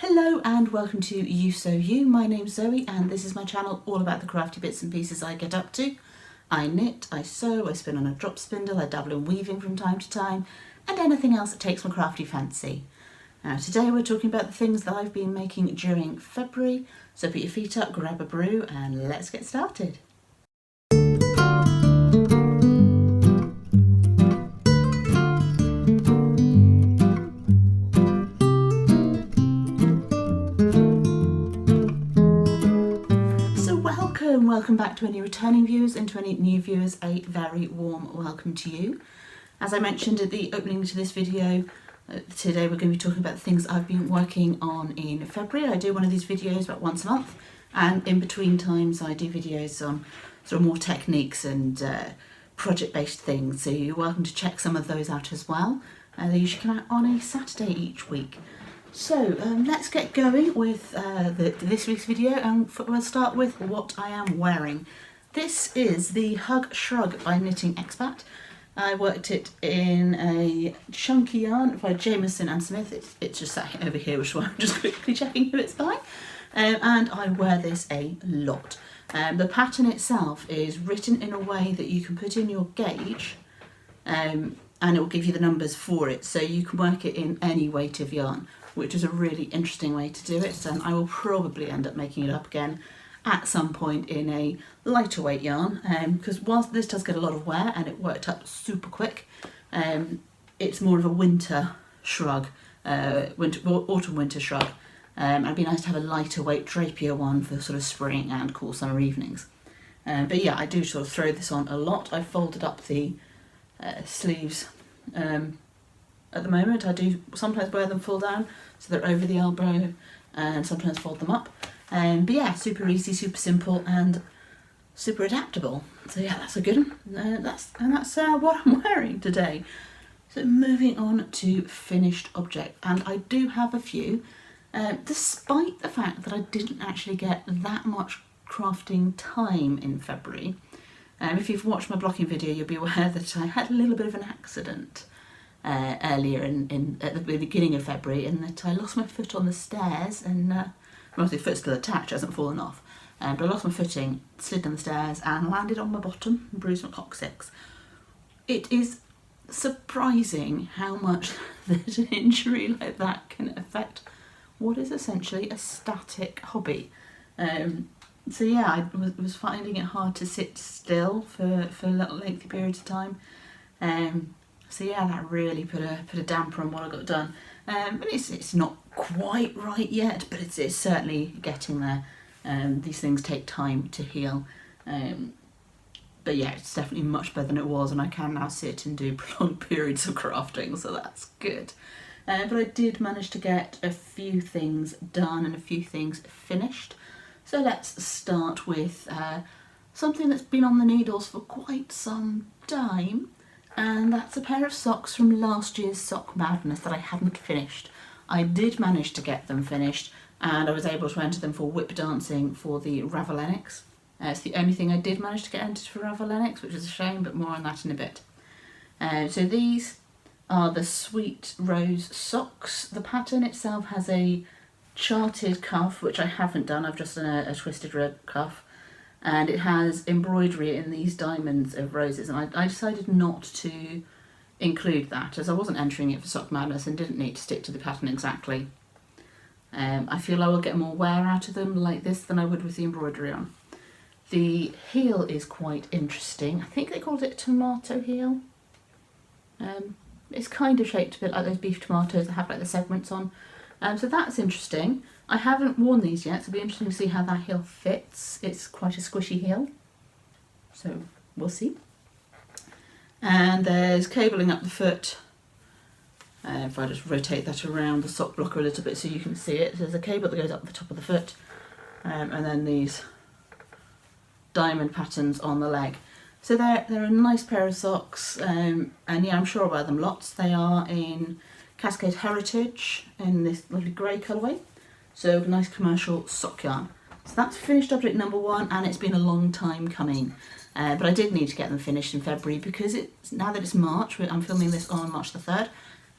Hello and welcome to Ewe Sew You. My name's Zoe and this is my channel all about the crafty bits and pieces I get up to. I knit, I sew, I spin on a drop spindle, I dabble in weaving from time to time and anything else that takes my crafty fancy. Now today we're talking about the things that I've been making during February, so put your feet up, grab a brew and let's get started. Welcome back to any returning viewers and to any new viewers, a very warm welcome to you. As I mentioned at the opening to this video, today we're going to be talking about the things I've been working on in February. I do one of these videos about once a month, and in between times I do videos on sort of more techniques and project-based things, so you're welcome to check some of those out as well. They usually come out on a Saturday each week. So let's get going with this week's video, and we'll start with what I am wearing. This is the Shrug by Knitting Expat. I worked it in a chunky yarn by Jameson and Smith. It's just sat over here, which is why I'm just quickly checking who it's by. And I wear this a lot. The pattern itself is written in a way that you can put in your gauge and it will give you the numbers for it, so you can work it in any weight of yarn, which is a really interesting way to do it, and I will probably end up making it up again at some point in a lighter weight yarn, because whilst this does get a lot of wear and it worked up super quick, it's more of a winter shrug, autumn-winter shrug. It'd be nice to have a lighter weight drapier one for sort of spring and cool summer evenings. But yeah, I do sort of throw this on a lot. I've folded up the sleeves at the moment. I do sometimes wear them full down so they're over the elbow, and sometimes fold them up. But yeah, super easy, super simple and super adaptable. So yeah, that's a good one. That's what I'm wearing today. So moving on to finished object, and I do have a few, despite the fact that I didn't actually get that much crafting time in February. If you've watched my blocking video, you'll be aware that I had a little bit of an accident earlier at the beginning of February, in that I lost my foot on the stairs, and well, the foot's still attached, hasn't fallen off, but I lost my footing, slid down the stairs and landed on my bottom and bruised my coccyx. It is surprising how much that an injury like that can affect what is essentially a static hobby. So yeah, I was finding it hard to sit still for little lengthy periods of time. So yeah, that really put a damper on what I got done. But it's not quite right yet, but it's certainly getting there. These things take time to heal. But yeah, it's definitely much better than it was, and I can now sit and do prolonged periods of crafting, so that's good. But I did manage to get a few things done and a few things finished. So let's start with something that's been on the needles for quite some time, and that's a pair of socks from last year's Sock Madness that I hadn't finished. I did manage to get them finished, and I was able to enter them for whip dancing for the Ravelenics. It's the only thing I did manage to get entered for Ravelenics, which is a shame, but more on that in a bit. So these are the Sweet Rose socks. The pattern itself has a charted cuff, which I haven't done. I've just done a twisted rib cuff, and it has embroidery in these diamonds of roses, and I decided not to include that as I wasn't entering it for Sock Madness and didn't need to stick to the pattern exactly. I feel I will get more wear out of them like this than I would with the embroidery on. The heel is quite interesting. I think they called it a tomato heel. It's kind of shaped a bit like those beef tomatoes that have like the segments on. So that's interesting. I haven't worn these yet, so it'll be interesting to see how that heel fits. It's quite a squishy heel, so we'll see. And there's cabling up the foot. If I just rotate that around the sock blocker a little bit so you can see it, there's a cable that goes up the top of the foot, and then these diamond patterns on the leg. So they're a nice pair of socks, and yeah, I'm sure I'll wear them lots. They are in Cascade Heritage in this lovely grey colourway, so nice commercial sock yarn. So that's finished object number one, and it's been a long time coming, but I did need to get them finished in February because now that it's March, I'm filming this on March the 3rd,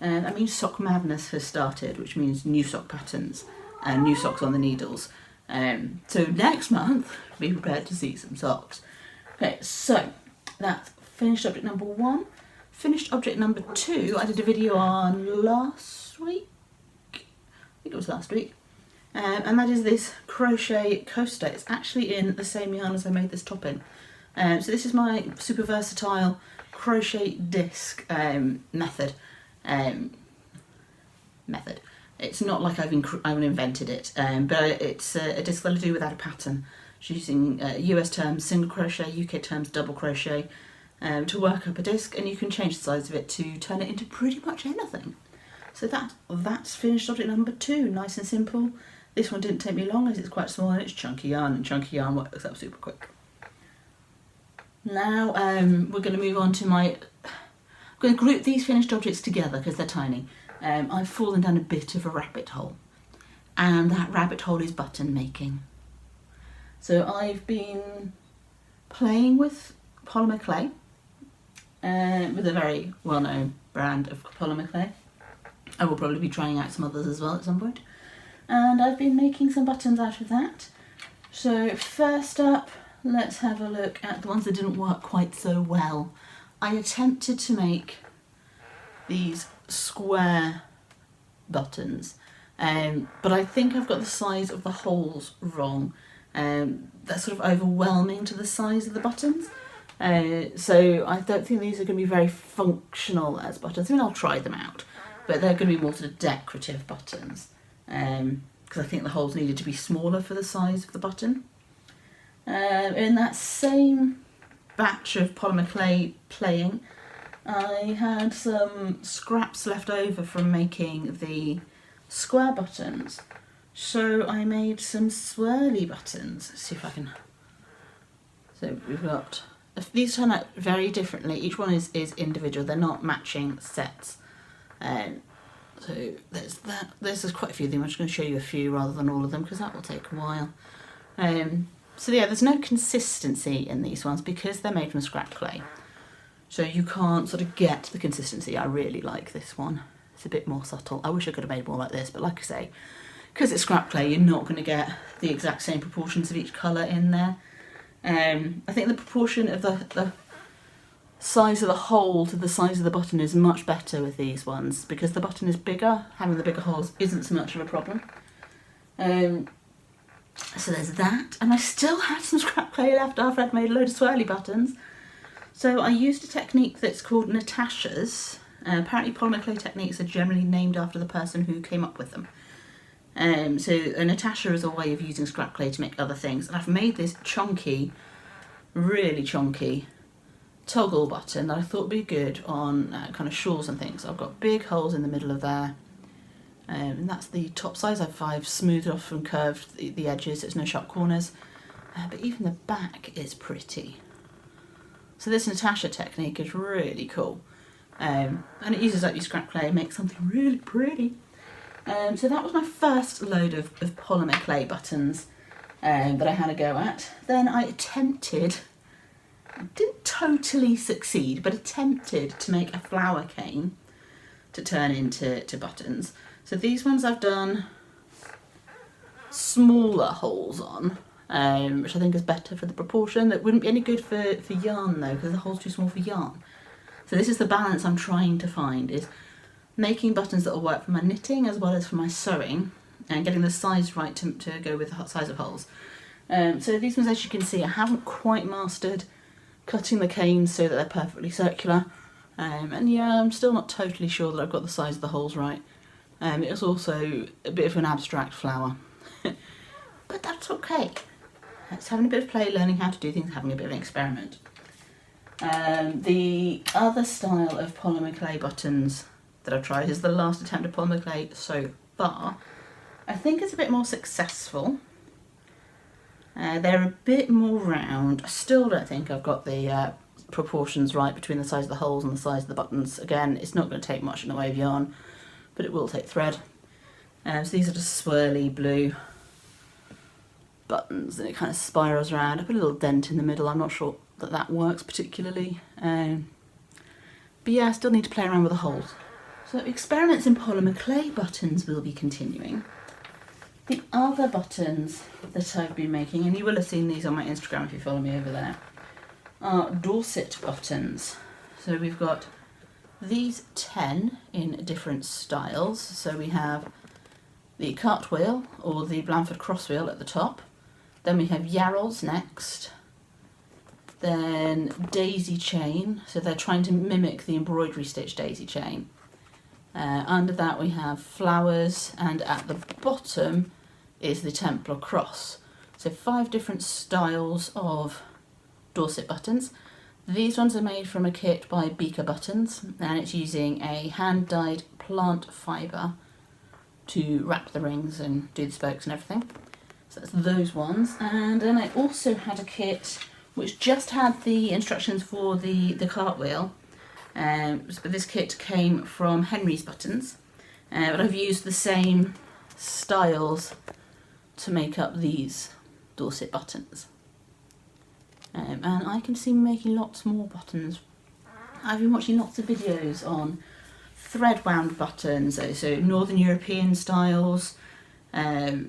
that means Sock Madness has started, which means new sock patterns, and new socks on the needles. So next month, be prepared to see some socks. Okay, so that's finished object number 1. Finished object number 2, I did a video on last week. I think it was last week. And that is this Crochet Coaster. It's actually in the same yarn as I made this top in. So this is my super versatile crochet disc method. It's not like I've invented it, but it's a disc that I do without a pattern. Just using US terms single crochet, UK terms double crochet to work up a disc, and you can change the size of it to turn it into pretty much anything. So that's finished object number 2, nice and simple. This one didn't take me long as it's quite small and it's chunky yarn, and chunky yarn works up super quick. Now we're going to move on to I'm going to group these finished objects together because they're tiny. I've fallen down a bit of a rabbit hole, and that rabbit hole is button making. So I've been playing with polymer clay, with a very well-known brand of polymer clay. I will probably be trying out some others as well at some point. And I've been making some buttons out of that. So first up, let's have a look at the ones that didn't work quite so well. I attempted to make these square buttons, but I think I've got the size of the holes wrong. They're sort of overwhelming to the size of the buttons. So I don't think these are going to be very functional as buttons. I mean, I'll try them out, but they're going to be more sort of decorative buttons. Because I think the holes needed to be smaller for the size of the button. In that same batch of polymer clay playing, I had some scraps left over from making the square buttons. So I made some swirly buttons. Let's see if I can... So we've got... These turn out very differently. Each one is individual. They're not matching sets. So there's that. There's quite a few of them. I'm just going to show you a few rather than all of them because that will take a while. So yeah, there's no consistency in these ones because they're made from scrap clay. So you can't sort of get the consistency. I really like this one. It's a bit more subtle. I wish I could have made more like this, but like I say, because it's scrap clay, you're not going to get the exact same proportions of each colour in there. I think the proportion of the size of the hole to the size of the button is much better with these ones because the button is bigger. Having the bigger holes isn't so much of a problem. So there's that, and I still had some scrap clay left after I'd made a load of swirly buttons. So I used a technique that's called Natasha's. Apparently polymer clay techniques are generally named after the person who came up with them. So a Natasha is a way of using scrap clay to make other things, and I've made this chunky, really chunky toggle button that I thought would be good on kind of shawls and things. I've got big holes in the middle of there, and that's the top size. I've smoothed off and curved the edges, there's no sharp corners, but even the back is pretty. So this Natasha technique is really cool, and it uses up your scrap clay and makes something really pretty. So that was my first load of polymer clay buttons that I had a go at. Then I attempted, didn't totally succeed, but attempted to make a flower cane to turn into buttons. So these ones I've done smaller holes on, which I think is better for the proportion. That wouldn't be any good for yarn though, because the hole's too small for yarn. So this is the balance I'm trying to find, is making buttons that will work for my knitting as well as for my sewing, and getting the size right to go with the size of holes. So these ones, as you can see, I haven't quite mastered cutting the canes so that they're perfectly circular, and yeah, I'm still not totally sure that I've got the size of the holes right. It was also a bit of an abstract flower, but that's okay. It's having a bit of play, learning how to do things, having a bit of an experiment. The other style of polymer clay buttons that I've tried is the last attempt at polymer clay so far. I think it's a bit more successful. They're a bit more round. I still don't think I've got the proportions right between the size of the holes and the size of the buttons. Again, it's not going to take much in the way of yarn, but it will take thread. So these are just swirly blue buttons, and it kind of spirals around. I put a little dent in the middle. I'm not sure that works particularly. But yeah, I still need to play around with the holes. So experiments in polymer clay buttons will be continuing. The other buttons that I've been making, and you will have seen these on my Instagram if you follow me over there, are Dorset Buttons. So we've got these 10 in different styles. So we have the cartwheel or the Blandford crosswheel at the top. Then we have Yarrells next. Then daisy chain, so they're trying to mimic the embroidery stitch daisy chain. Under that we have flowers, and at the bottom is the Templar cross. So 5 different styles of Dorset buttons. These ones are made from a kit by Beaker Buttons, and it's using a hand-dyed plant fibre to wrap the rings and do the spokes and everything. So that's those ones. And then I also had a kit which just had the instructions for the cartwheel. But this kit came from Henry's Buttons, but I've used the same styles to make up these Dorset buttons. And I can see me making lots more buttons. I've been watching lots of videos on thread wound buttons, so Northern European styles,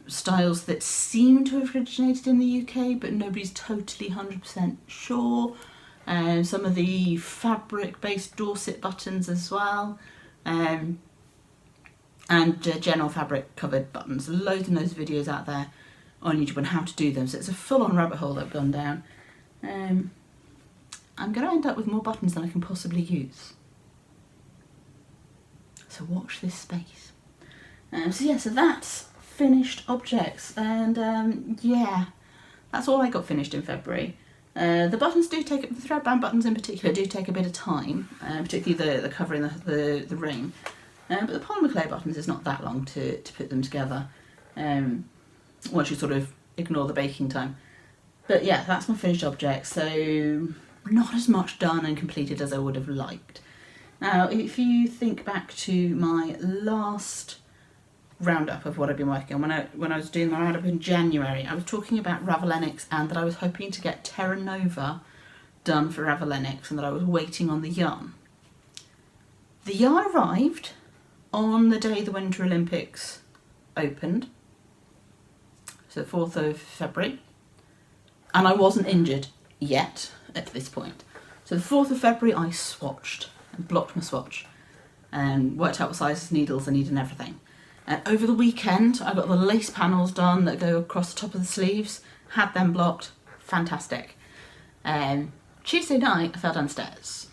styles that seem to have originated in the UK but nobody's totally 100% sure. Some of the fabric based Dorset buttons as well, and general fabric covered buttons. Loads and loads of videos out there on YouTube on how to do them, so it's a full on rabbit hole that I've gone down. I'm going to end up with more buttons than I can possibly use, so watch this space. So that's finished objects, and yeah, that's all I got finished in February. The buttons do take, the thread bound buttons in particular do take a bit of time, particularly the covering the ring, but the polymer clay buttons is not that long to put them together, once you sort of ignore the baking time. But yeah, that's my finished object, so not as much done and completed as I would have liked. Now, if you think back to my last roundup of what I've been working on, when I was doing my roundup in January, I was talking about Ravelenics and that I was hoping to get Terra Nova done for Ravelenics and that I was waiting on the yarn. The yarn arrived on the day the Winter Olympics opened, so the 4th of February, and I wasn't injured yet at this point. So the 4th of February I swatched and blocked my swatch and worked out what size needles I needed and everything. Over the weekend I got the lace panels done that go across the top of the sleeves, had them blocked, fantastic. Tuesday night I fell downstairs.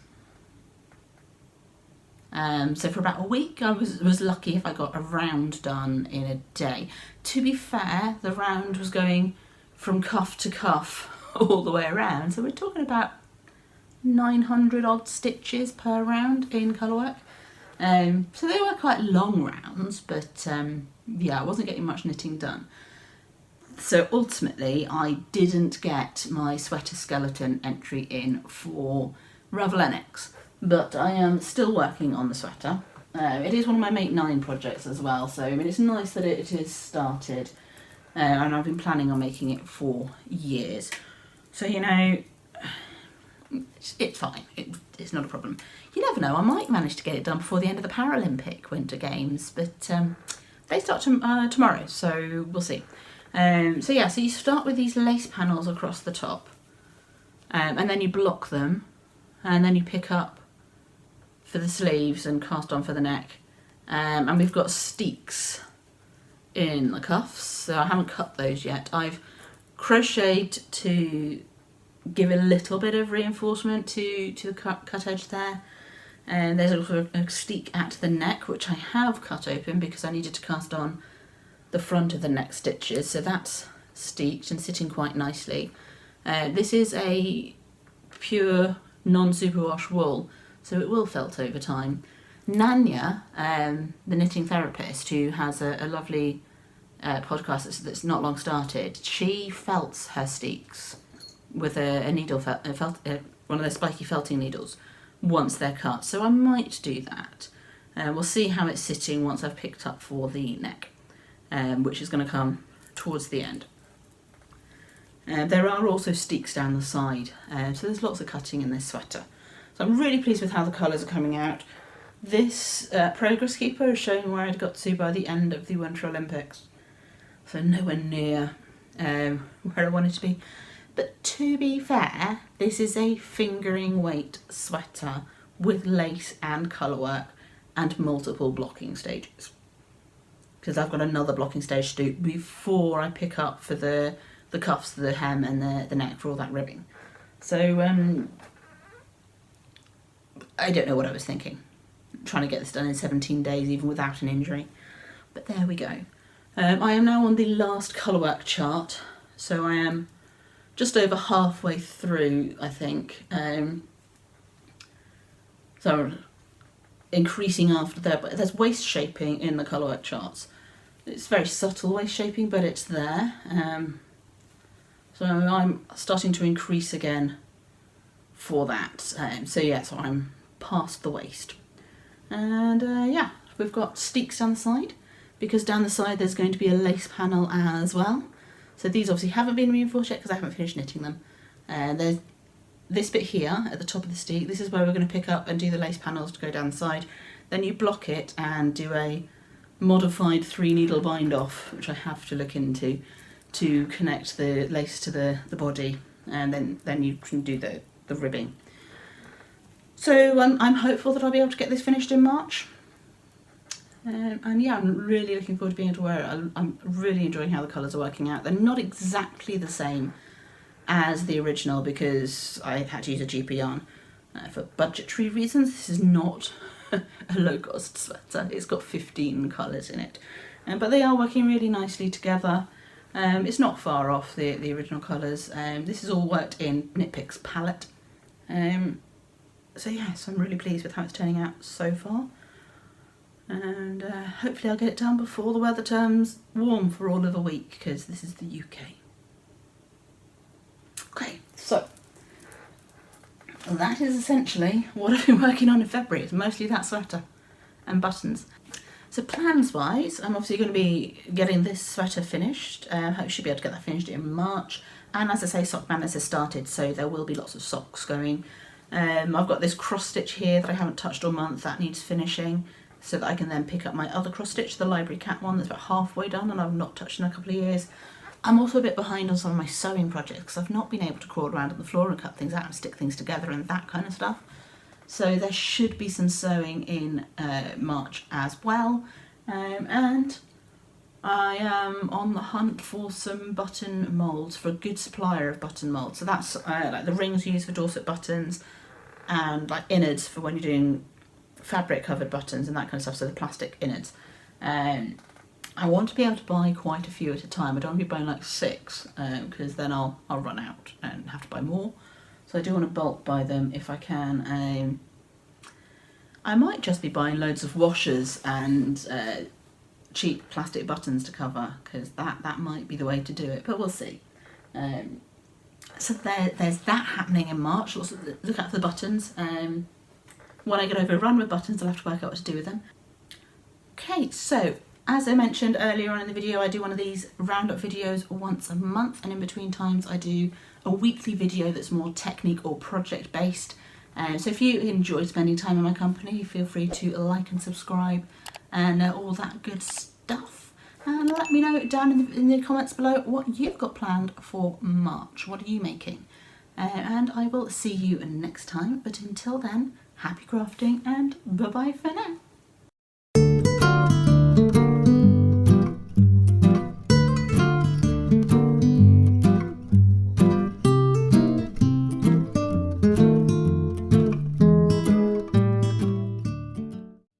So for about a week I was lucky if I got a round done in a day. To be fair, the round was going from cuff to cuff all the way around, so we're talking about 900 odd stitches per round in colourwork. So they were quite long rounds, but yeah, I wasn't getting much knitting done. So ultimately I didn't get my sweater skeleton entry in for Ravelenics, but I am still working on the sweater. It is one of my Make 9 projects as well, so I mean it's nice that it is started, and I've been planning on making it for years. So you know, it's fine, it's not a problem. You never know, I might manage to get it done before the end of the Paralympic Winter Games, but they start tomorrow, so we'll see. So yeah, so you start with these lace panels across the top, and then you block them, and then you pick up for the sleeves and cast on for the neck. And we've got steeks in the cuffs, so I haven't cut those yet. I've crocheted to give a little bit of reinforcement to the cut edge there. And there's also a steek at the neck, which I have cut open because I needed to cast on the front of the neck stitches, so that's steeked and sitting quite nicely. This is a pure non-superwash wool, so it will felt over time. Nanya, the knitting therapist, who has a lovely podcast that's not long started, she felts her steeks with a needle one of those spiky felting needles once they're cut, so I might do that. We'll see how it's sitting once I've picked up for the neck, which is going to come towards the end. There are also steeks down the side, so there's lots of cutting in this sweater. So I'm really pleased with how the colours are coming out. This progress keeper is showing where I'd got to by the end of the Winter Olympics. so nowhere near where I wanted to be. But to be fair, this is a fingering weight sweater with lace and colour work and multiple blocking stages. Because I've got another blocking stage to do before I pick up for the cuffs, the hem and the neck for all that ribbing. So I don't know what I was thinking, trying to get this done in 17 days even without an injury. But there we go. I am now on the last colourwork chart, so I am just over halfway through, I think. So increasing after there, but there's waist shaping in the colourwork charts. It's very subtle waist shaping, but it's there. So I'm starting to increase again for that. So yeah, so I'm past the waist. And yeah, we've got steeks down the side, because down the side there's going to be a lace panel as well. So these obviously haven't been reinforced yet because I haven't finished knitting them. There's this bit here at the top of the steek. This is where we're going to pick up and do the lace panels to go down the side. Then you block it and do a modified 3 needle bind off, which I have to look into, to connect the lace to the body, and then you can do the ribbing. So I'm hopeful that I'll be able to get this finished in March. And yeah, I'm really looking forward to being able to wear it. I'm really enjoying how the colours are working out. They're not exactly the same as the original because I had to use a GP yarn for budgetary reasons. This is not a low-cost sweater. It's got 15 colours in it, but they are working really nicely together. It's not far off the original colours. This is all worked in Knit Picks palette. So yes, I'm really pleased with how it's turning out so far. And hopefully I'll get it done before the weather turns warm for all of a week, because this is the UK. Okay, so that is essentially what I've been working on in February. It's mostly that sweater and buttons. So plans wise, I'm obviously going to be getting this sweater finished. I should be able to get that finished in March. And as I say, sock madness has started, so there will be lots of socks going. I've got this cross stitch here that I haven't touched all month, that needs finishing, so that I can then pick up my other cross stitch, the Library Cat one, that's about halfway done and I've not touched in a couple of years. I'm also a bit behind on some of my sewing projects because I've not been able to crawl around on the floor and cut things out and stick things together and that kind of stuff. So there should be some sewing in March as well. And I am on the hunt for some button moulds, for a good supplier of button moulds. So that's like the rings used for Dorset Buttons, and like innards for when you're doing fabric covered buttons and that kind of stuff, so the plastic innards. I want to be able to buy quite a few at a time. I don't want to be buying like 6 because then I'll run out and have to buy more. So I do want to bulk buy them if I can. I might just be buying loads of washers and cheap plastic buttons to cover, because that might be the way to do it, but we'll see. So there's that happening in March. Also look out for the buttons. When I get overrun with buttons, I'll have to work out what to do with them. Okay, so as I mentioned earlier on in the video, I do one of these roundup videos once a month, and in between times I do a weekly video that's more technique or project based. So if you enjoy spending time in my company, feel free to like and subscribe and all that good stuff. And let me know down in the comments below what you've got planned for March. What are you making? And I will see you next time. But until then, happy crafting and bye-bye for now.